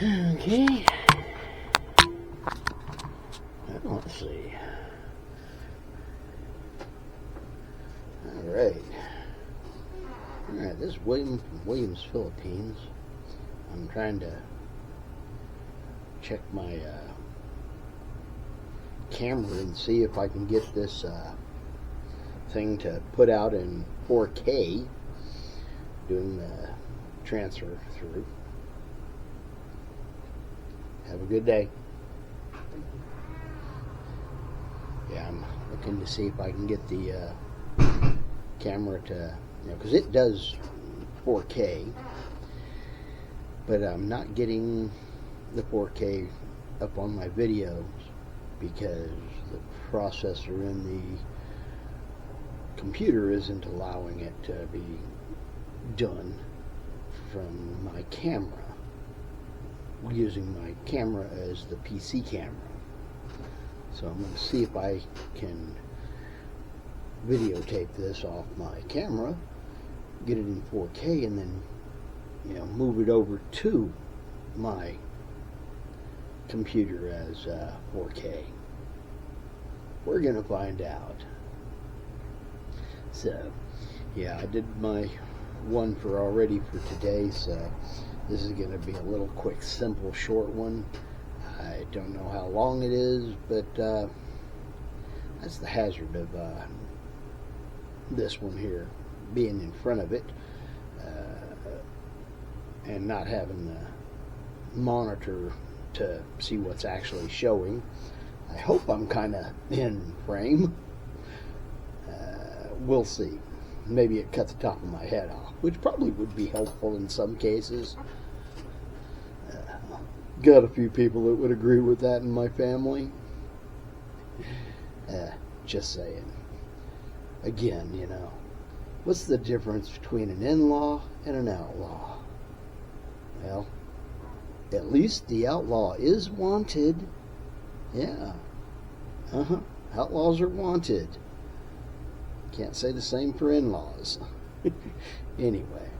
Okay. Let's see. Alright. Alright, this is William from Williams, Philippines. I'm trying to check my camera and see if I can get this thing to put out in 4K, doing the transfer through. Have a good day. Yeah, I'm looking to see if I can get the camera to, because it does 4K, but I'm not getting the 4K up on my videos because the processor in the computer isn't allowing it to be done from my camera, using my camera as the PC camera. So I'm going to see if I can videotape this off my camera, get it in 4K, and then move it over to my computer as 4K. We're going to find out. So yeah, I did my one for today, so this is going to be a little quick, simple, short one. I don't know how long it is, but that's the hazard of this one here, being in front of it and not having the monitor to see what's actually showing. I hope I'm kind of in frame. We'll see. Maybe it cut the top of my head off, which probably would be helpful in some cases. Got a few people that would agree with that in my family. Just saying. Again, what's the difference between an in-law and an outlaw? Well, at least the outlaw is wanted. Yeah. Outlaws are wanted. Can't say the same for in-laws. Anyway,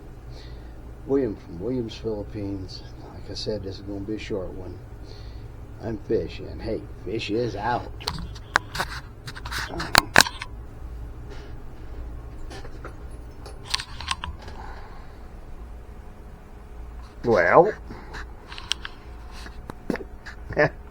William from Williams, Philippines. Like I said, this is going to be a short one. I'm Fish, and hey, Fish is out. Well.